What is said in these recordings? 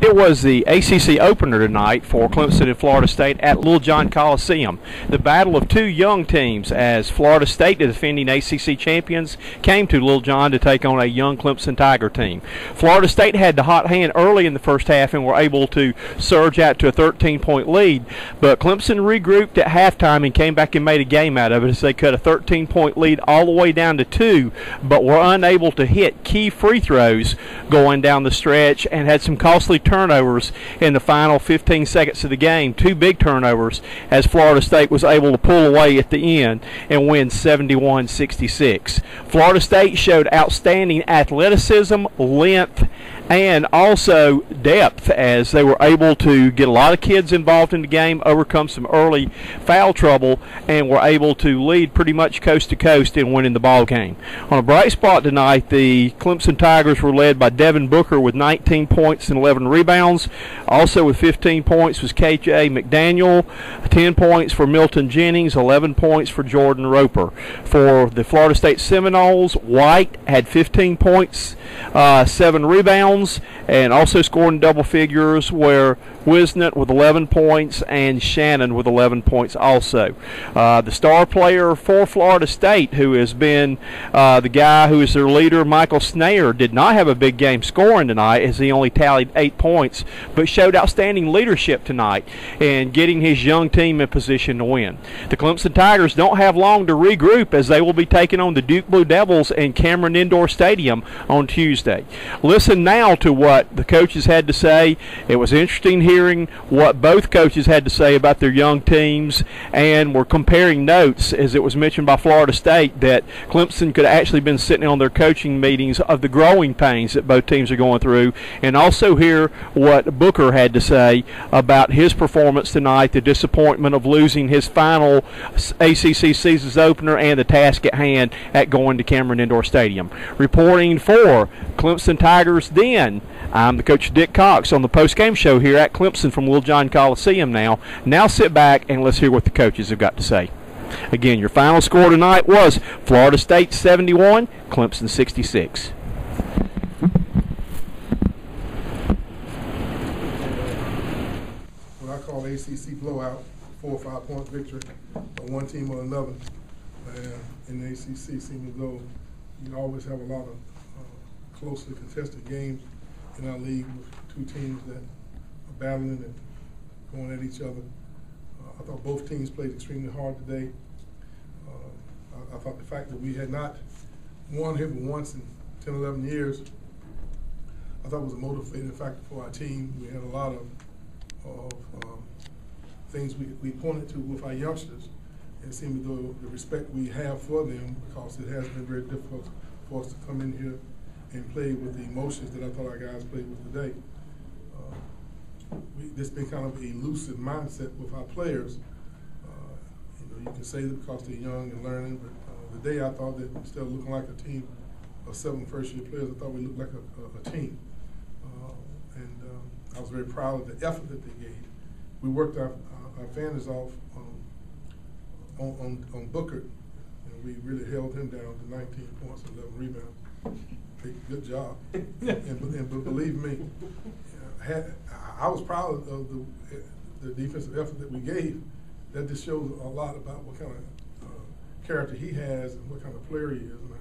It was the ACC opener tonight for Clemson and Florida State at Littlejohn Coliseum. The battle of two young teams, as Florida State, the defending ACC champions, came to Littlejohn to take on a young Clemson Tiger team. Florida State had the hot hand early in the first half and were able to surge out to a 13-point lead, but Clemson regrouped at halftime and came back and made a game out of it as they cut a 13-point lead all the way down to 2, but were unable to hit key free throws going down the stretch and had some costly turnovers in the final 15 seconds of the game. 2 big turnovers as Florida State was able to pull away at the end and win 71-66. Florida State showed outstanding athleticism, length, and also depth as they were able to get a lot of kids involved in the game, overcome some early foul trouble, and were able to lead pretty much coast to coast in winning the ball game. On a bright spot tonight, the Clemson Tigers were led by Devin Booker with 19 points and 11 rebounds. Also with 15 points was KJ McDaniel, 10 points for Milton Jennings, 11 points for Jordan Roper. For the Florida State Seminoles, White had 15 points, 7 rebounds, and also scoring double figures were Wisnett with 11 points and Shannon with 11 points also. The star player for Florida State, who has been the guy who is their leader, Michael Snayer, did not have a big game scoring tonight as he only tallied 8 points, but showed outstanding leadership tonight in getting his young team in position to win. The Clemson Tigers don't have long to regroup as they will be taking on the Duke Blue Devils in Cameron Indoor Stadium on Tuesday. Listen now to what the coaches had to say. It was interesting hearing what both coaches had to say about their young teams, and we're comparing notes, as it was mentioned by Florida State that Clemson could have actually been sitting on their coaching meetings of the growing pains that both teams are going through, and also hear what Booker had to say about his performance tonight, the disappointment of losing his final ACC season's opener, and the task at hand at going to Cameron Indoor Stadium. Reporting for Clemson Tigers then, I'm the coach Dick Cox on the post-game show here at Clemson from Littlejohn Coliseum now. Now sit back and let's hear what the coaches have got to say. Again, your final score tonight was Florida State 71, Clemson 66. What I call ACC blowout, 4 or 5 point victory on one team or another. In the ACC, seems as though you always have a lot of closely contested games in our league with 2 teams that are battling and going at each other. I thought both teams played extremely hard today. I thought the fact that we had not won here once in 10, 11 years, I thought was a motivating factor for our team. We had a lot of things we pointed to with our youngsters. It seemed as though the respect we have for them, because it has been very difficult for us to come in here and play with the emotions that I thought our guys played with today. This been kind of a elusive mindset with our players. You can say that because they're young and learning, but today I thought that instead of looking like a team of 7 first-year players, I thought we looked like a team. I was very proud of the effort that they gave. We worked our fans off on Booker, and we really held him down to 19 points and 11 rebounds. Good job. and believe me, I was proud of the defensive effort that we gave. That just shows a lot about what kind of character he has and what kind of player he is. And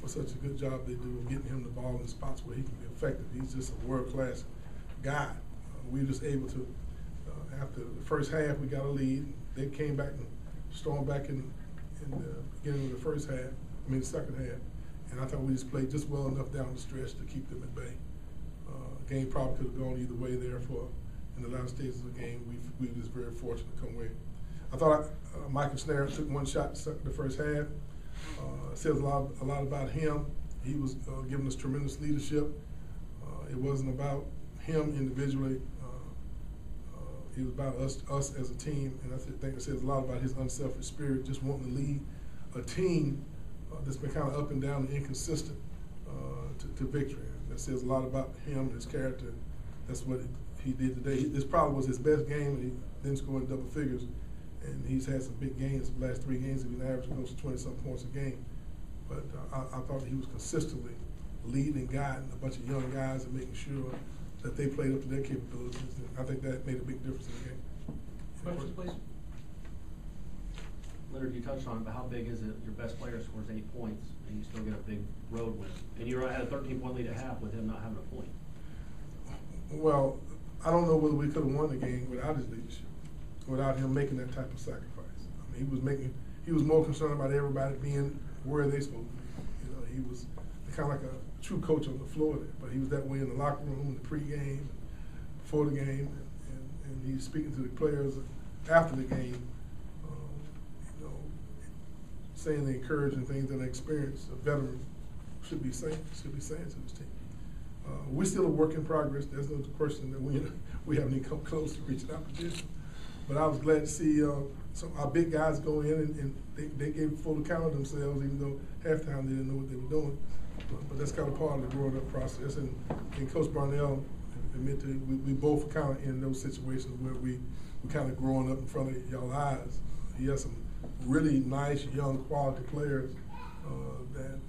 what such a good job they do of getting him the ball in spots where he can be effective. He's just a world-class guy. We were just able to, after the first half, we got a lead. They came back and stormed back in the beginning of the second half. And I thought we just played just well enough down the stretch to keep them at bay. Game probably could have gone either way there in the last stages of the game. We were just very fortunate to come away. I thought Michael Snayer took 1 shot the first half. Says a lot about him. He was giving us tremendous leadership. It wasn't about him individually. It was about us as a team, and I think it says a lot about his unselfish spirit, just wanting to lead a team that's been kind of up and down and inconsistent to victory. That says a lot about him and his character. That's what he did today. This probably was his best game, and he didn't score in double figures. And he's had some big games. The last 3 games, he's been averaging close to 20-something points a game. But I thought he was consistently leading and guiding a bunch of young guys and making sure that they played up to their capabilities. And I think that made a big difference in the game. Questions, please. Leonard, you touched on it, but how big is it? Your best player scores 8 points, and you still get a big road win. And you had a 13-point lead at half with him not having a point. Well, I don't know whether we could have won the game without his leadership, without him making that type of sacrifice. I mean, he was more concerned about everybody being where they supposed to be. You know, he was kind of like a true coach on the floor there, but he was that way in the locker room, in the pregame, before the game, and he's speaking to the players after the game. You know, saying the encouraging things that experience a veteran should be saying to this team. We're still a work in progress. There's no question that we haven't even come close to reaching our position. But I was glad to see some our big guys go in and they gave full account of themselves, even though halftime they didn't know what they were doing. But that's kind of part of the growing up process. And Coach Barnell admitted we both kind of in those situations where we kind of growing up in front of y'all eyes. He has some really nice young quality players that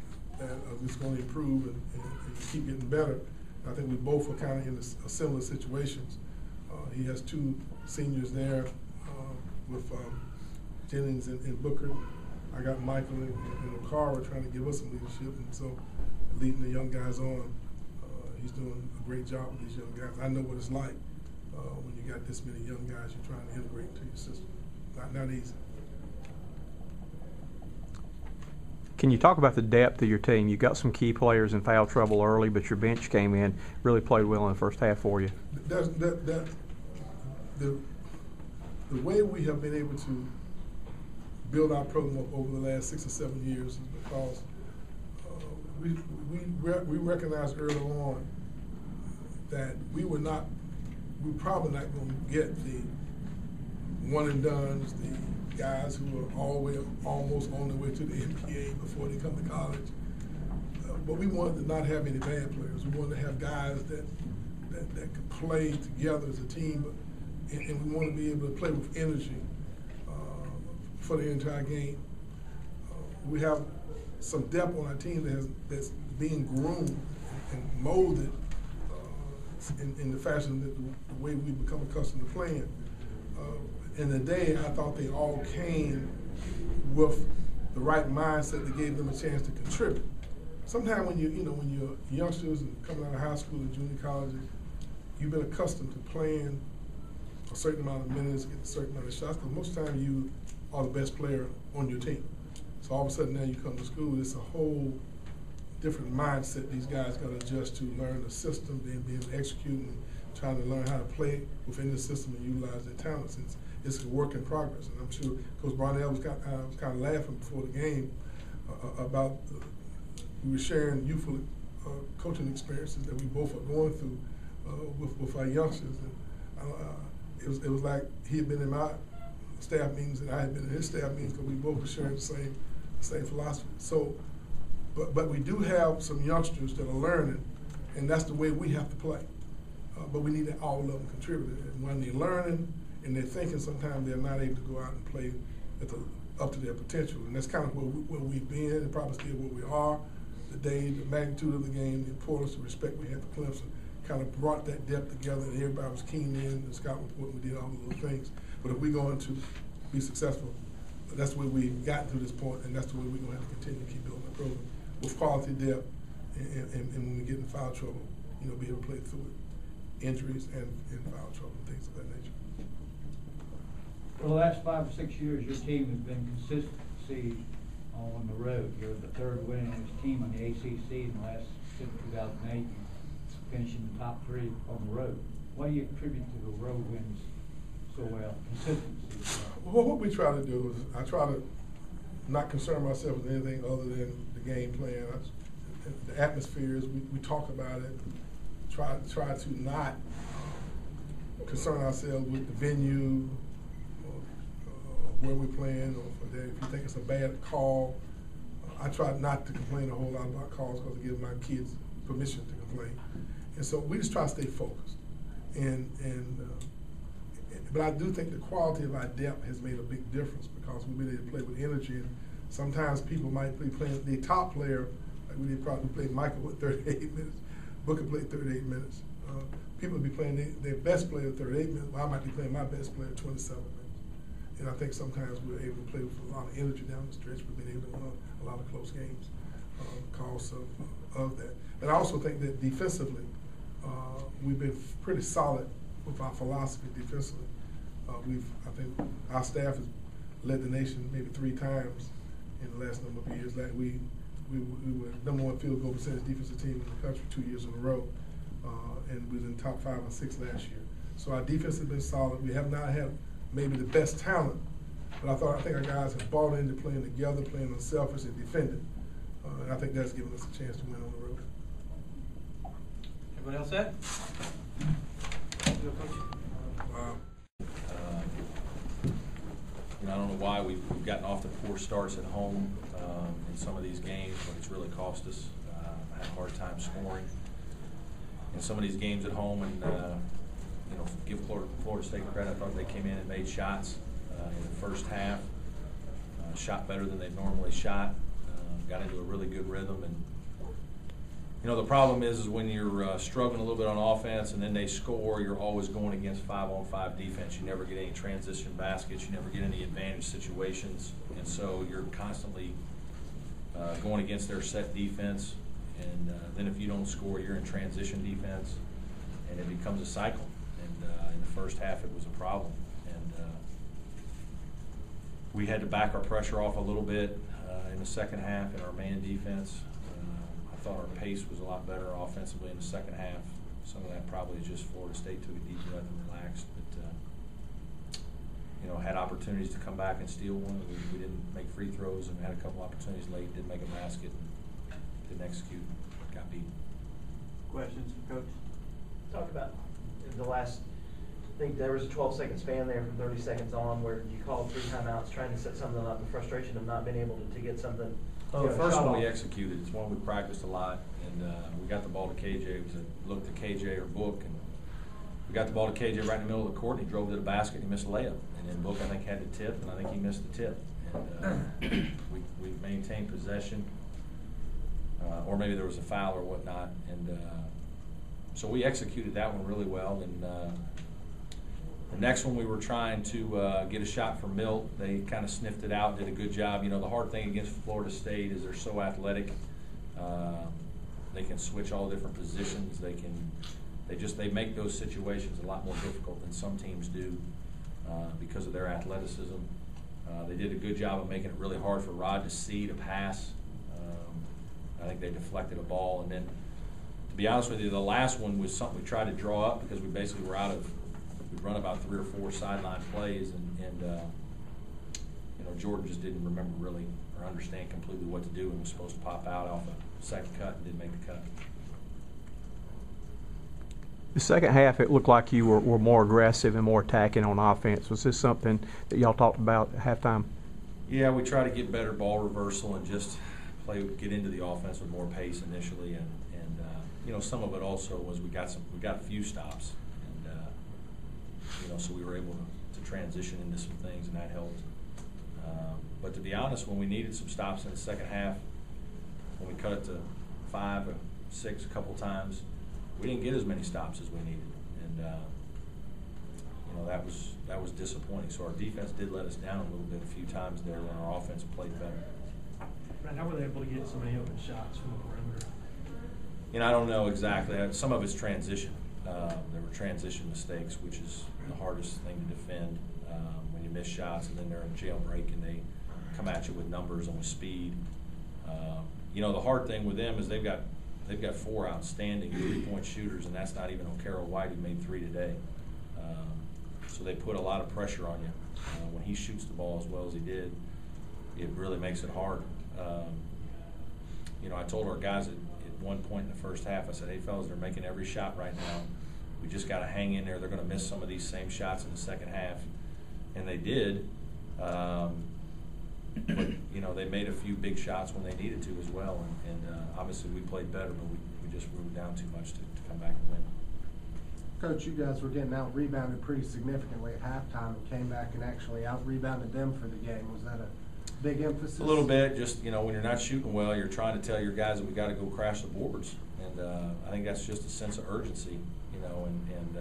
are just going to improve and keep getting better. I think we both are kind of in similar situations. He has 2 seniors there with Jennings and Booker. I got Michael and Okara trying to give us some leadership, and so leading the young guys on. He's doing a great job with these young guys. I know what it's like when you got this many young guys you're trying to integrate into your system. Not easy. Can you talk about the depth of your team? You got some key players in foul trouble early, but your bench came in, really played well in the first half for you. The way we have been able to build our program up over the last 6 or 7 years is because we recognized early on that we probably not going to get the one and dones, the guys who are almost on their way to the NBA before they come to college. But we wanted to not have any bad players. We wanted to have guys that could play together as a team, and we wanted to be able to play with energy for the entire game. We have some depth on our team that's being groomed and molded in the fashion that the way we become accustomed to playing. In the day, I thought they all came with the right mindset that gave them a chance to contribute. Sometimes when you're youngsters and coming out of high school and junior college, you've been accustomed to playing a certain amount of minutes, getting a certain amount of shots, because most of the time you are the best player on your team. So all of a sudden now you come to school, it's a whole different mindset these guys got to adjust to, learn the system, then be able to execute and trying to learn how to play within the system and utilize their talents. It's a work in progress, and I'm sure Coach Barnell was kind of laughing before the game about we were sharing youthful coaching experiences that we both are going through with our youngsters. And it was like he had been in my staff meetings and I had been in his staff meetings because we both were sharing the same philosophy. So, but we do have some youngsters that are learning, and that's the way we have to play. But we need all of them contributing. And when they're learning and they're thinking, sometimes they're not able to go out and play up to their potential. And that's kind of where we've been, and probably still where we are. The magnitude of the game, the importance, the respect we had for Clemson kind of brought that depth together, and everybody was keen in the scout report, and we did all of those things. But if we're going to be successful, that's the way we've gotten to this point, and that's the way we're going to have to continue to keep building the program with quality depth, and when we get in foul trouble, be able to play through it. Injuries and foul trouble and things of that nature. For the last 5 or 6 years, your team has been consistency on the road. You're the 3rd winningest team on the ACC in the last since 2008. Finishing the top 3 on the road. What do you attribute to the road wins so well? Consistency. Well, what we try to do is I try to not concern myself with anything other than the game plan. The atmospheres, we talk about it. Try to not concern ourselves with the venue, or where we're playing, or if you think it's a bad call. I try not to complain a whole lot about calls because it gives my kids permission to complain. And so we just try to stay focused. But I do think the quality of our depth has made a big difference because we really play with energy. And sometimes people might be playing the top player, like we probably played Michael with 38 minutes. Booker played 38 minutes. people will be playing their best player 38 minutes. Well, I might be playing my best player 27 minutes. And I think sometimes we're able to play with a lot of energy down the stretch. We've been able to win a lot of close games because of that. And I also think that defensively, we've been pretty solid with our philosophy defensively. I think our staff has led the nation maybe 3 times in the last number of years. Like we were #1 field goal percentage defensive team in the country 2 years in a row, and we was in top 5 or 6 last year. So our defense has been solid. We have not had maybe the best talent, but I think our guys have bought into playing together, playing unselfish and defending, and I think that's given us a chance to win on the road. Everybody else set? I don't know why we've gotten off to poor starts at home in some of these games, but it's really cost us. I had a hard time scoring in some of these games at home, and give Florida State credit. I thought they came in and made shots in the first half, shot better than they've normally shot, got into a really good rhythm. And the problem is when you're struggling a little bit on offense and then they score, you're always going against 5-on-5 defense. You never get any transition baskets. You never get any advantage situations. And so you're constantly going against their set defense. And then if you don't score, you're in transition defense. And it becomes a cycle. And in the first half, it was a problem. And we had to back our pressure off a little bit in the second half in our man defense. I thought our pace was a lot better offensively in the second half. Some of that probably is just Florida State took a deep breath and relaxed, but had opportunities to come back and steal one. We didn't make free throws, and we had a couple opportunities late. Didn't make a basket, and didn't execute. Got beat. Questions for Coach? Talk about the last. I think there was a 12-second span there from 30 seconds on where you called 3 timeouts, trying to set something up. The frustration of not being able to get something. Well, the first one we executed. It's one we practiced a lot, and we got the ball to KJ. It was looked at KJ or Book, and we got the ball to KJ right in the middle of the court, and he drove to the basket and he missed a layup. And then Book, I think, had the tip, and I think he missed the tip. And we maintained possession, or maybe there was a foul or whatnot. And so we executed that one really well. And the next one we were trying to get a shot from Milt. They kind of sniffed it out, did a good job. The hard thing against Florida State is they're so athletic. They can switch all different positions. They make those situations a lot more difficult than some teams do because of their athleticism. They did a good job of making it really hard for Rod to see, to pass. I think they deflected a ball. And then, to be honest with you, the last one was something we tried to draw up because we basically were out of. We'd run about 3 or 4 sideline plays, and Jordan just didn't remember really or understand completely what to do, and was supposed to pop out off a second cut and didn't make the cut. The second half, it looked like you were more aggressive and more attacking on offense. Was this something that y'all talked about at halftime? Yeah, we try to get better ball reversal and just get into the offense with more pace initially, and some of it also was we got a few stops. So we were able to transition into some things, and that helped. But to be honest, when we needed some stops in the second half, when we cut it to 5 or 6 a couple times, we didn't get as many stops as we needed, and that was disappointing. So our defense did let us down a little bit a few times there, when our offense played better. Right, how were they able to get so many open shots from the perimeter? I don't know exactly. Some of it's transition. There were transition mistakes, which is the hardest thing to defend when you miss shots, and then they're in jailbreak and they come at you with numbers and with speed. The hard thing with them is they've got 4 outstanding 3-point shooters, and that's not even O'Carroll White, who made 3 today. So they put a lot of pressure on you. When he shoots the ball as well as he did, it really makes it hard. I told our guys at one point in the first half, I said, hey, fellas, they're making every shot right now. We just got to hang in there. They're going to miss some of these same shots in the second half. And they did. But, they made a few big shots when they needed to as well. And obviously we played better, but we just moved down too much to come back and win. Coach, you guys were getting out-rebounded pretty significantly at halftime and came back and actually out-rebounded them for the game. Was that a big emphasis? A little bit. Just, when you're not shooting well, you're trying to tell your guys that we got to go crash the boards. And I think that's just a sense of urgency, you know, and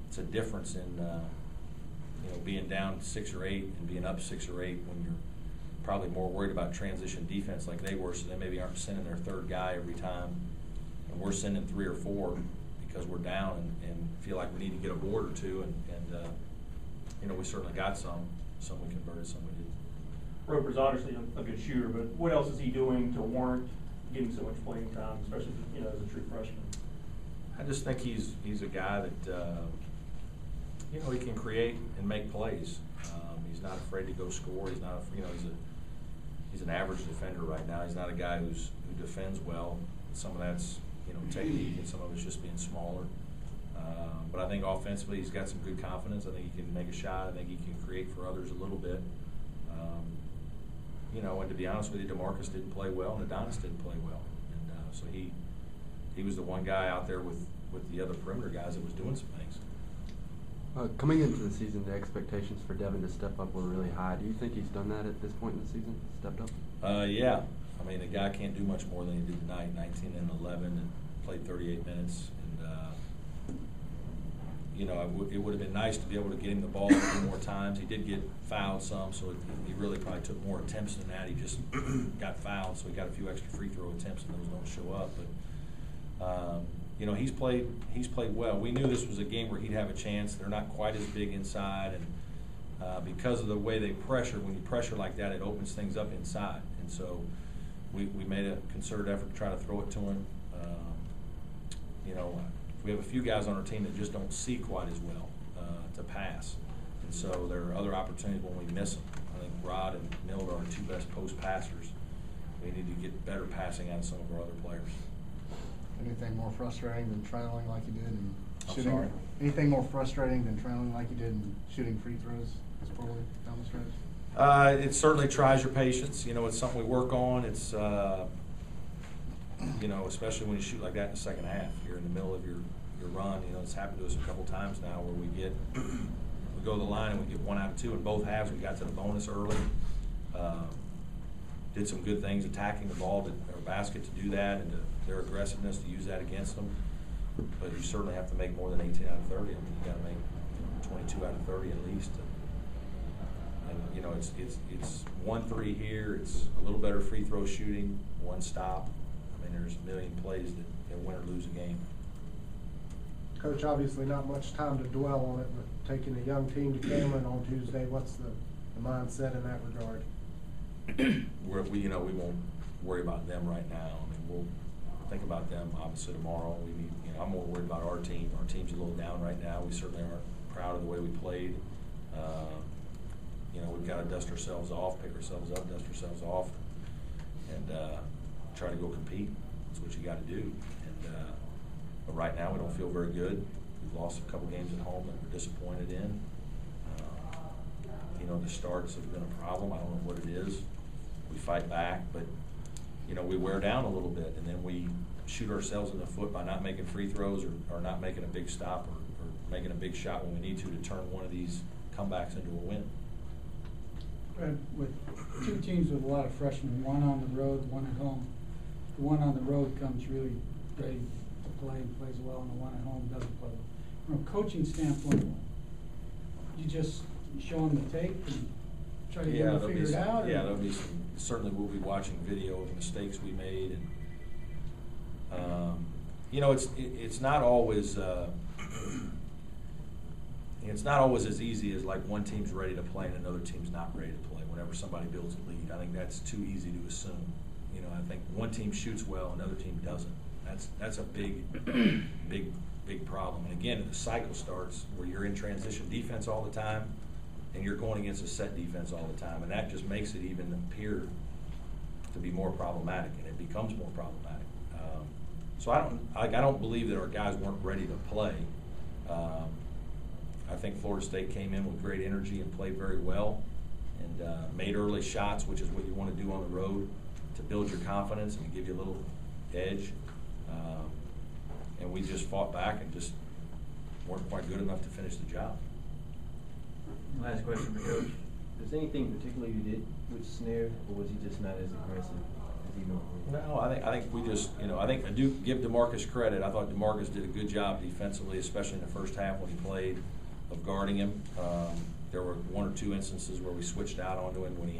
it's a difference in, you know, being down 6 or 8 and being up 6 or 8 when you're probably more worried about transition defense like they were, so they maybe aren't sending their third guy every time, and we're sending 3 or 4 because we're down and feel like we need to get a board or two, and you know, we certainly got some we converted, some we didn't. Roper's obviously a good shooter, but what else is he doing to warrant getting so much playing time, especially, you know, as a true freshman? I just think he's a guy that you know, he can create and make plays. He's not afraid to go score. He's not, you know, he's an average defender right now. He's not a guy who defends well. Some of that's, you know, technique, and some of it's just being smaller. But I think offensively he's got some good confidence. I think he can make a shot. I think he can create for others a little bit. You know, and to be honest with you, DeMarcus didn't play well, and Adonis didn't play well, and so he was the one guy out there with the other perimeter guys that was doing some things. Coming into the season, the expectations for Devin to step up were really high. Do you think he's done that at this point in the season, stepped up? Yeah. I mean, the guy can't do much more than he did tonight, 19 and 11, and played 38 minutes. And, you know, it would have been nice to be able to get him the ball a few more times. He did get fouled some, so he really probably took more attempts than that. He just got fouled, so he got a few extra free throw attempts, and those don't show up. But, you know, he's played well. We knew this was a game where he'd have a chance. They're not quite as big inside, and because of the way they pressure, when you pressure like that, it opens things up inside. And so we made a concerted effort to try to throw it to him. You know, we have a few guys on our team that just don't see quite as well to pass. And so there are other opportunities when we miss them. I think Rod and Mill are our 2 best post passers. We need to get better passing out of some of our other players. Anything more frustrating than trailing like you did and I'm shooting? sorry? Anything more frustrating than trailing like you did and shooting free throws this poorly down the stretch? It certainly tries your patience. You know, it's something we work on. It's, you know, especially when you shoot like that in the second half. You're in the middle of your run. You know, it's happened to us a couple times now where we go to the line and we get 1 out of 2 in both halves. We got to the bonus early. Did some good things attacking the ball or basket to do that, and their aggressiveness to use that against them. But you certainly have to make more than 18 out of 30. I mean, you got to make 22 out of 30 at least. And you know, it's 1-3 here. It's a little better free throw shooting, 1 stop. I mean, there's a million plays that win or lose a game. Coach, obviously not much time to dwell on it, but taking a young team to Cameron on Tuesday, what's the mindset in that regard? You know, we won't worry about them right now. I mean, we'll think about them obviously tomorrow. You know, I'm more worried about our team. Our team's a little down right now. We certainly aren't proud of the way we played. You know, we've got to dust ourselves off, pick ourselves up, dust ourselves off, and try to go compete. That's what you got to do. And but right now, we don't feel very good. We've lost a couple games at home that we're disappointed in. You know, the starts have been a problem. I don't know what it is. We fight back, but you know, we wear down a little bit, and then we shoot ourselves in the foot by not making free throws or not making a big stop or making a big shot when we need to turn one of these comebacks into a win. Fred, with 2 teams with a lot of freshmen, one on the road, one at home, the one on the road comes really ready to play and plays well, and the one at home doesn't play. From a coaching standpoint, you just show them the tape and try to get them to figure it out? Yeah, there'll be some. Certainly, we'll be watching video of mistakes we made, and you know, it's not always it's not always as easy as like one team's ready to play and another team's not ready to play. Whenever somebody builds a lead, I think that's too easy to assume. You know, I think one team shoots well, another team doesn't. That's a big problem. And again, the cycle starts where you're in transition defense all the time, and you're going against a set defense all the time, and that just makes it even appear to be more problematic, and it becomes more problematic. So I don't believe that our guys weren't ready to play. I think Florida State came in with great energy and played very well, and made early shots, which is what you want to do on the road to build your confidence and give you a little edge. And we just fought back and just weren't quite good enough to finish the job. Last question for Coach. Was anything particularly you did with Snare, or was he just not as aggressive No, I think we just, I think I do give DeMarcus credit. I thought DeMarcus did a good job defensively, especially in the first half when he played, of guarding him. There were one or two instances where we switched out onto him when he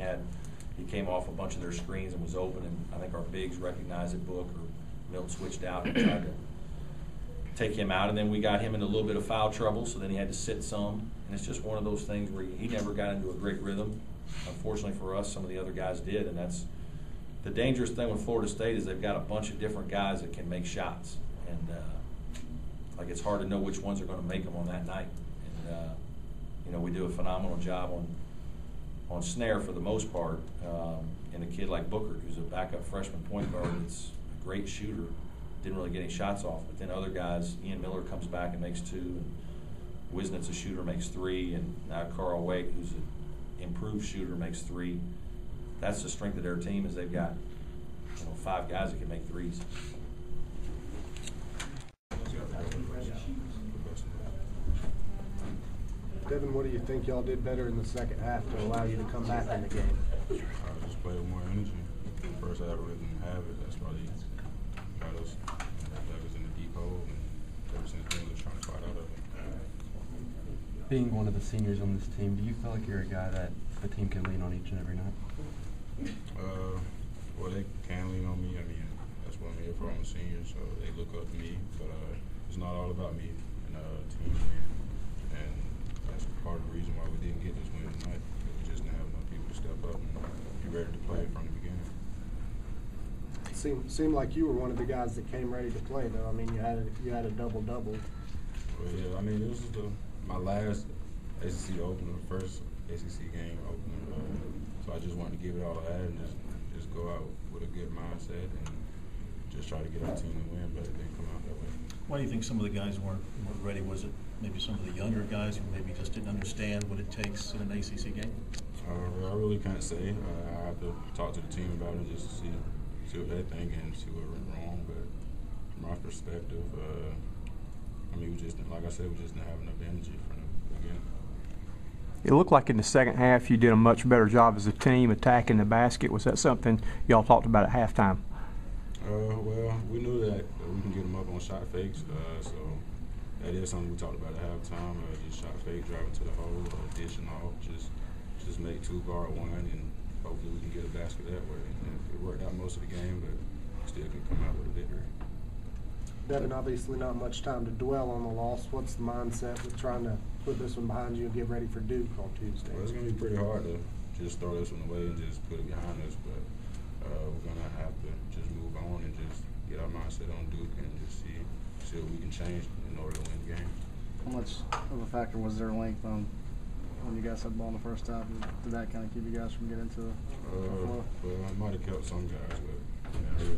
came off a bunch of their screens and was open, and I think our bigs recognized it, Book or Milton switched out and tried to take him out, and then we got him in a little bit of foul trouble, so then he had to sit some, and it's just one of those things where he never got into a great rhythm. Unfortunately for us, some of the other guys did, and that's the dangerous thing with Florida State is they've got a bunch of different guys that can make shots, and like it's hard to know which ones are going to make them on that night. And we do a phenomenal job on snare for the most part, and a kid like Booker, who's a backup freshman point guard, that's a great shooter, didn't really get any shots off. But then other guys, Ian Miller comes back and makes 2, and Wisnit's a shooter, makes 3, and now Carl Wake, who's an improved shooter, makes 3. That's the strength of their team, is they've got 5 guys that can make 3s. Devin, what do you think y'all did better in the second half to allow you to come back in the game? Just play with more energy. First half, we didn't have it. That's why they got us. That was in the deep hole, and ever since then, we're trying to fight out of it. Being one of the seniors on this team, do you feel like you're a guy that the team can lean on each and every night? Well, they can lean on me. I mean, that's what I'm here for. I'm a senior, so they look up to me. But it's not all about me and team win. And that's part of the reason why we didn't get this win tonight. We just didn't have enough people to step up and be ready to play from the beginning. Seemed like you were one of the guys that came ready to play, though. I mean, you had a double-double. Well, yeah, I mean, this was my last ACC opener, first ACC game opener. So I just wanted to give it all I had and just go out with a good mindset and just try to get our team to win, but it didn't come out that way. Why do you think some of the guys weren't ready? Was it maybe some of the younger guys who maybe just didn't understand what it takes in an ACC game? I really can't say. I have to talk to the team about it just to see what they think and see what went wrong. But from my perspective, I mean, like I said, we just didn't have enough energy from the beginning. It looked like in the second half you did a much better job as a team attacking the basket. Was that something y'all talked about at halftime? Well, we knew that we can get them up on shot fakes, so that is something we talked about at halftime. Just shot fake, driving to the hole, dishing off, just make 2 guard 1, and hopefully we can get a basket that way. And it worked out most of the game, but still can come out with a victory. Devin, obviously not much time to dwell on the loss. What's the mindset with trying to put this one behind you and get ready for Duke on Tuesday? Well, it's going to be pretty hard to just throw this one away and just put it behind us, but we're going to have to just move on and just get our mindset on Duke and just see what we can change in order to win the game. How much of a factor was their length on when you guys had the ball in the first half? Did that kind of keep you guys from getting into the flow? Well, I might have kept some guys, but I really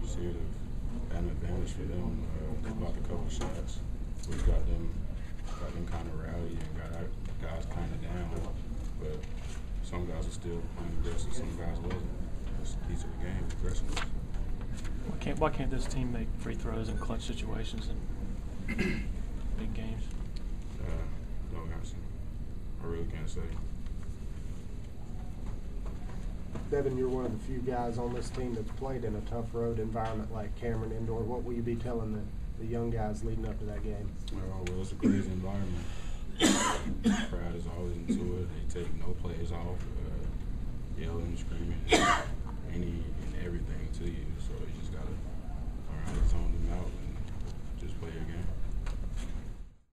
see it as an advantage for them. They blocked a couple of shots, which got them kind of rallied and got our guys kind of down. But some guys are still playing aggressive, some guys wasn't. That's the key to the game, aggressiveness. Why can't this team make free throws in clutch situations and big games? No answer. I really can't say. Devin, you're one of the few guys on this team that's played in a tough road environment like Cameron Indoor. What will you be telling the young guys leading up to that game? Well, it's a crazy environment. The crowd is always into it. They take no plays off, yelling, screaming, any and everything to you. So you just got to learn how to zone them out.